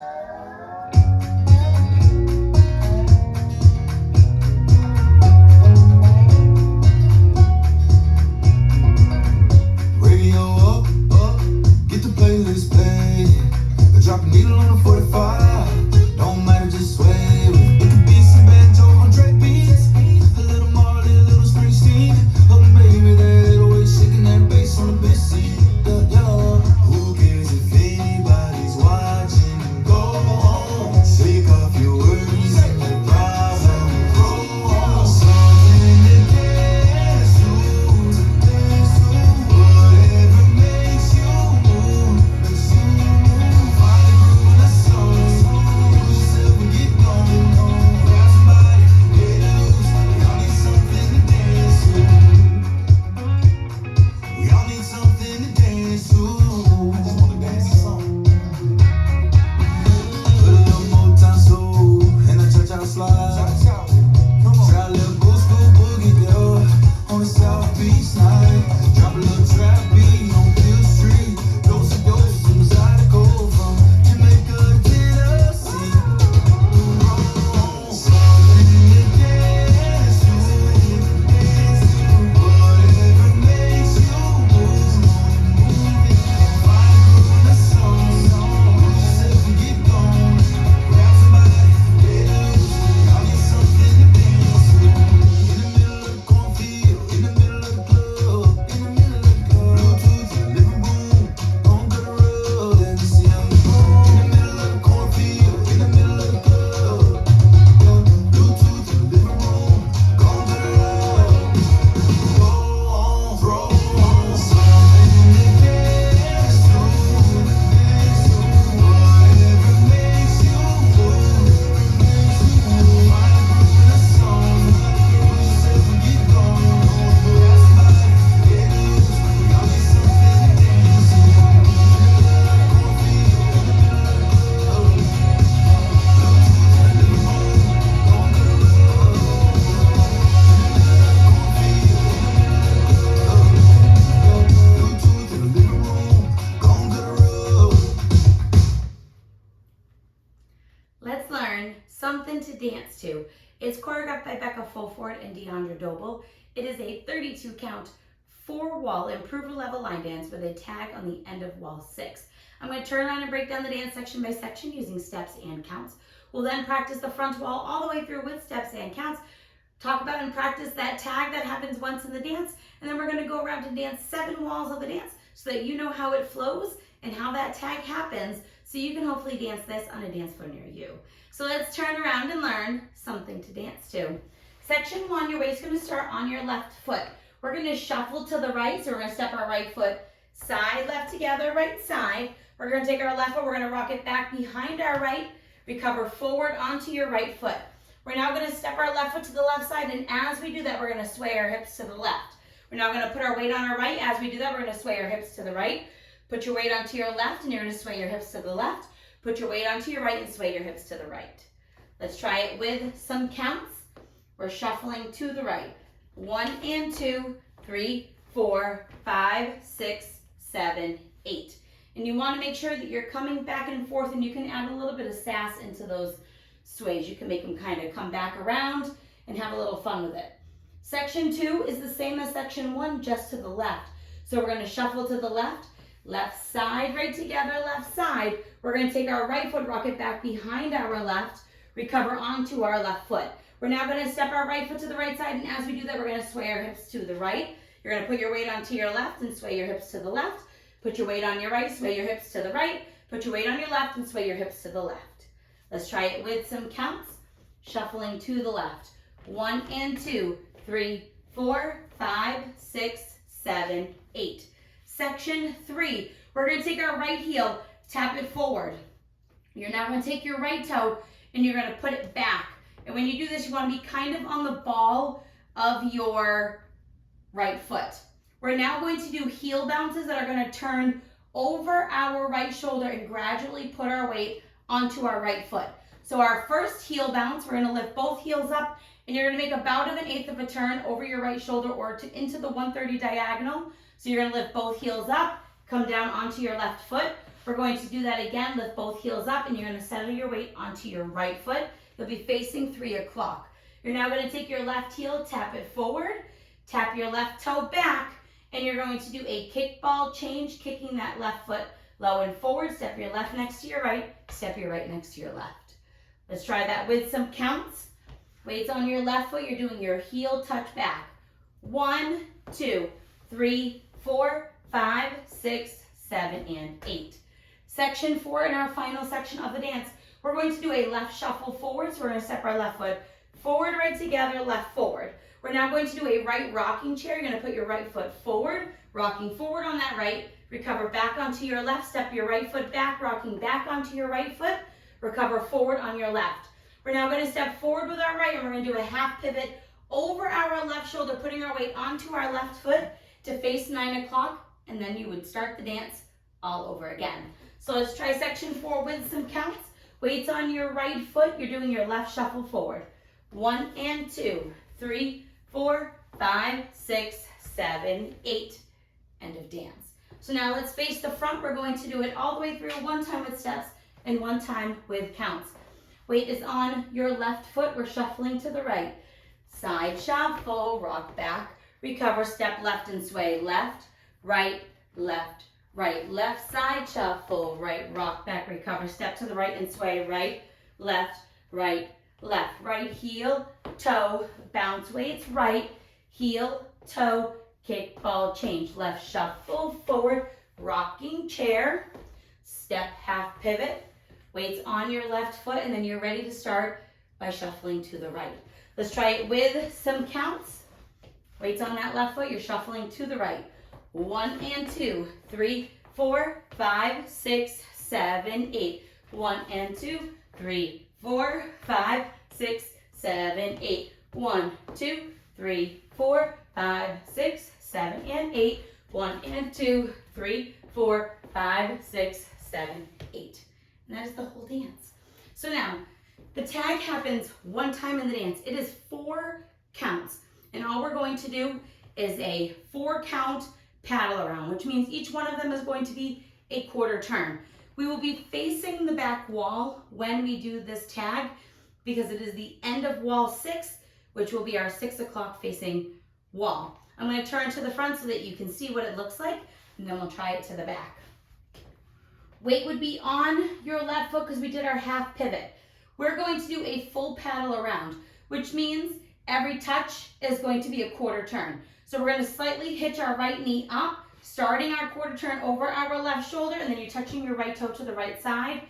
Radio up, get the playlist playing. Drop a needle on a 45. Don't matter, just sway with it. It could be some banjo on Drake beats. A little Marley, a little Springsteen. Oh, baby, that 808 shaking that bass on the bass seat. Yeah. Who cares if anybody's watching? Go on, shake off your worries and your problem. Grow on something to dance to. Whatever makes you move, find a groove in a song. Lose yourself and get going. Grab somebody, get loose. We all need something to dance to. We all need something to dance to. I just wanna dance to something. Put a little more time soul in a church house slide. Try a little old school boogie, yeah, on a South Beach night. Drop a little trap beat on Hill Street. Dose of doses from Zydeco, from Jamaica to Tennessee. Roll something to dance to. Whatever makes you move. Find a groove in a song. Lose yourself and get going. Grab somebody, get loose. Y'all need something to dance to. In the middle of the cornfield, in the middle of the club, in the middle of the club. Bluetooth in the living room, on the road, let me see how you go. In the middle of the cornfield, in the middle of the club. Bluetooth in the living room, on the road. Go on, throw on something to dance to. Whatever makes you move. Find a groove in a song. Lose yourself and get going. Grab somebody, get loose. We all need something to dance to. In the middle of the cornfield, in the middle of the club. Bluetooth in the living room, on the road. In the middle of the cornfield, in the middle of the club. Bluetooth in the living room, on the road. Let's learn something to dance to. It's choreographed by Becca Fulford and Diandra Doble. It is a 32 count, 4-wall improver level line dance with a tag on the end of wall 6. I'm going to turn around and break down the dance section by section using steps and counts. We'll then practice the front wall all the way through with steps and counts. Talk about and practice that tag that happens once in the dance. And then we're going to go around and dance 7 walls of the dance so that you know how it flows and how that tag happens, so you can hopefully dance this on a dance floor near you. So let's turn around and learn something to dance to. Section 1, your weight's going to start on your left foot. We're going to shuffle to the right, so we're going to step our right foot side, left together, right side. We're going to take our left foot, we're going to rock it back behind our right, recover forward onto your right foot. We're now going to step our left foot to the left side, and as we do that, we're going to sway our hips to the left. We're now going to put our weight on our right. As we do that, we're going to sway our hips to the right. Put your weight onto your left, and you're going to sway your hips to the left. Put your weight onto your right and sway your hips to the right. Let's try it with some counts. We're shuffling to the right. 1 and 2, 3, 4, 5, 6, 7, 8. And you want to make sure that you're coming back and forth, and you can add a little bit of sass into those sways. You can make them kind of come back around and have a little fun with it. Section 2 is the same as section 1, just to the left. So we're going to shuffle to the left. Left side, right together, left side. We're going to take our right foot, rock it back behind our left, recover onto our left foot. We're now going to step our right foot to the right side, and as we do that, we're going to sway our hips to the right. You're going to put your weight onto your left and sway your hips to the left. Put your weight on your right, sway your hips to the right. Put your weight on your left and sway your hips to the left. Let's try it with some counts. Shuffling to the left. 1 and 2, 3, 4, 5, 6, 7, 8. Section 3, we're going to take our right heel, tap it forward. You're now going to take your right toe and you're going to put it back. And when you do this, you want to be kind of on the ball of your right foot. We're now going to do heel bounces that are going to turn over our right shoulder and gradually put our weight onto our right foot. So our first heel bounce, we're going to lift both heels up, and you're going to make about 1/8 of a turn over your right shoulder or into the 130 diagonal. So you're going to lift both heels up, come down onto your left foot. We're going to do that again. Lift both heels up, and you're going to settle your weight onto your right foot. You'll be facing 3 o'clock. You're now going to take your left heel, tap it forward, tap your left toe back, and you're going to do a kickball change, kicking that left foot low and forward. Step your left next to your right, step your right next to your left. Let's try that with some counts. Weights on your left foot, you're doing your heel touch back. 1, 2, 3, 4, 5, 6, 7, and 8. Section 4 in our final section of the dance, we're going to do a left shuffle forward. So we're going to step our left foot forward, right together, left forward. We're now going to do a right rocking chair. You're going to put your right foot forward, rocking forward on that right, recover back onto your left, step your right foot back, rocking back onto your right foot, recover forward on your left. We're now going to step forward with our right, and we're going to do a half pivot over our left shoulder, putting our weight onto our left foot to face 9 o'clock, and then you would start the dance all over again. So let's try section 4 with some counts. Weights on your right foot, you're doing your left shuffle forward. 1 and 2, 3, 4, 5, 6, 7, 8. End of dance. So now let's face the front. We're going to do it all the way through, one time with steps and one time with counts. Weight is on your left foot. We're shuffling to the right. Side shuffle, rock back, recover, step left and sway. Left, right, left, right, left, side shuffle, right, rock back, recover, step to the right and sway. Right, left, right, left, right heel, toe, bounce, weights, right, heel, toe, kick, ball, change. Left shuffle, forward, rocking chair, step, half pivot, weights on your left foot, and then you're ready to start by shuffling to the right. Let's try it with some counts. Weights on that left foot, you're shuffling to the right. 1 and 2, 3, 4, 5, 6, 7, 8. 1 and 2, 3, 4, 5, 6, 7, 8. 1, 2, 3, 4, 5, 6, 7, and 8. 1 and 2, 3, 4, 5, 6, 7, 8. And that is the whole dance. So now, the tag happens one time in the dance. It is 4 counts. And all we're going to do is a 4 count paddle around, which means each one of them is going to be a quarter turn. We will be facing the back wall when we do this tag because it is the end of wall 6, which will be our 6 o'clock facing wall. I'm going to turn to the front so that you can see what it looks like, and then we'll try it to the back. Weight would be on your left foot because we did our half pivot. We're going to do a full paddle around, which means every touch is going to be a quarter turn. So we're going to slightly hitch our right knee up, starting our quarter turn over our left shoulder, and then you're touching your right toe to the right side.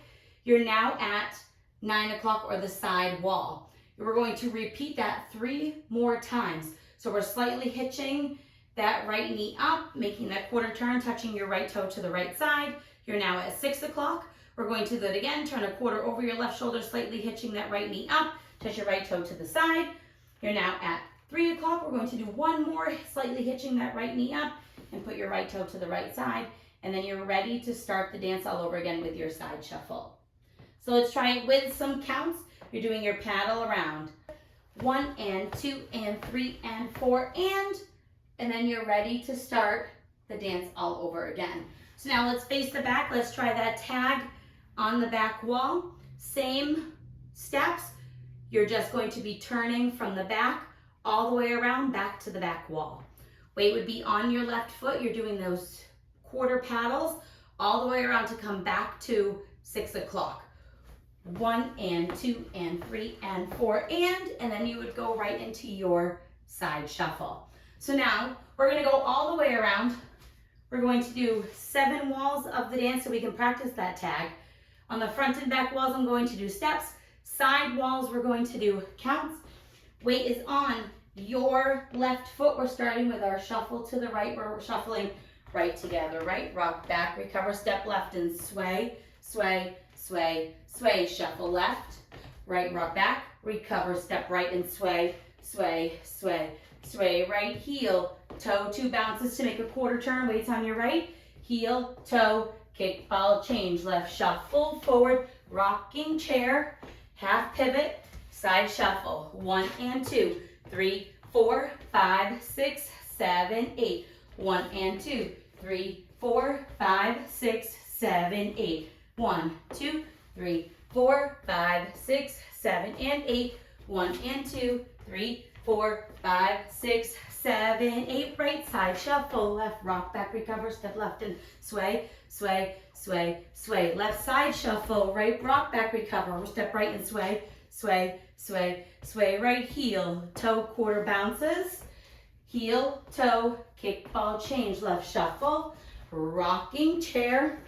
You're now at 9 o'clock or the side wall. We're going to repeat that 3 more times. So we're slightly hitching that right knee up, making that quarter turn, touching your right toe to the right side. You're now at 6 o'clock. We're going to do it again. Turn a quarter over your left shoulder, slightly hitching that right knee up, touch your right toe to the side. You're now at 3 o'clock. We're going to do one more, slightly hitching that right knee up and put your right toe to the right side. And then you're ready to start the dance all over again with your side shuffle. So let's try it with some counts. You're doing your paddle around. 1 and 2 and 3 and 4 and then you're ready to start the dance all over again. So now let's face the back. Let's try that tag on the back wall. Same steps. You're just going to be turning from the back all the way around back to the back wall. Weight would be on your left foot. You're doing those quarter paddles all the way around to come back to 6 o'clock. 1 and 2 and 3 and 4 and then you would go right into your side shuffle. So now we're going to go all the way around. We're going to do 7 walls of the dance so we can practice that tag. On the front and back walls, I'm going to do steps. Side walls, we're going to do counts. Weight is on your left foot. We're starting with our shuffle to the right, where we're shuffling right together, right? Rock back, recover, step left, and sway, sway, sway, sway. Shuffle left, right, rock back, recover, step right, and sway, sway, sway, sway. Right heel, toe, 2 bounces to make a quarter turn. Weights on your right, heel, toe, kick, ball, change. Left shuffle, forward, rocking chair, half pivot, side shuffle. 1 and 2, 3, 4, 5, 6, 7, 8. 1 and 2, 3, 4, 5, 6, 7, 8. 1, 2, 3, 4, 5, 6, 7, and 8. 1 and 2, 3, 4, 5, 6, 7, 8. Right side shuffle, left rock back, recover, step left and sway, sway, sway, sway. Left side shuffle, right rock back, recover, step right and sway, sway, sway, sway. Right heel, toe quarter bounces, heel, toe, kick, ball, change. Left shuffle, rocking chair,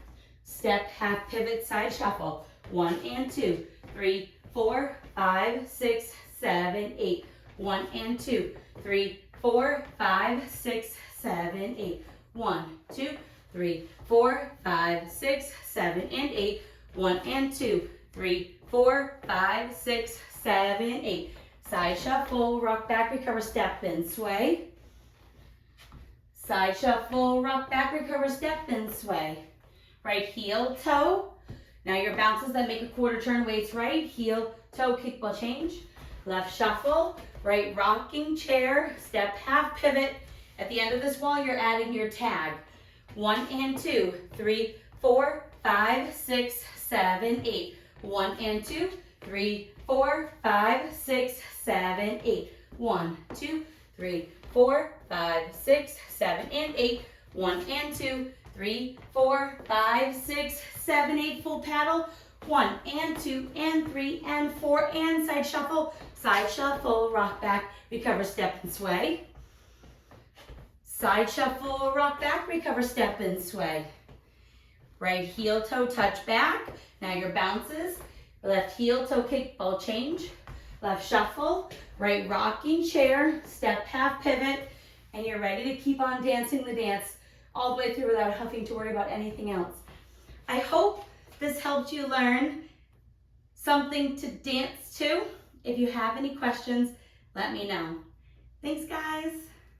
step, half pivot, side shuffle. 1 and 2, 3, 4, 5, 6, 7, 8. 1 and 2, 3, 4, 5, 6, 7, 8. 1, 2, 3, 4, 5, 6, 7, and 8. 1 and 2, 3, 4, 5, 6, 7, 8. Side shuffle, rock back, recover, step and sway. Side shuffle, rock back, recover, step and sway. Right heel, toe. Now your bounces that make a quarter turn, weights right, heel, toe, kickball change. Left shuffle, right rocking chair, step, half pivot. At the end of this wall, you're adding your tag. 1 and 2, 3, 4, 5, 6, 7, 8. 1 and 2, 3, 4, 5, 6, 7, 8. 1, 2, 3, 4, 5, 6, 7, and 8. 1 and 2, 3, 4, 5, 6, 7, 8. Full paddle. 1 and 2 and 3 and 4 and side shuffle. Side shuffle, rock back, recover, step and sway. Side shuffle, rock back, recover, step and sway. Right heel, toe, touch back. Now your bounces. Left heel, toe, kick, ball change. Left shuffle, right rocking chair, step, half pivot, and you're ready to keep on dancing the dance all the way through without having to worry about anything else. I hope this helped you learn something to dance to. If you have any questions, let me know. Thanks, guys.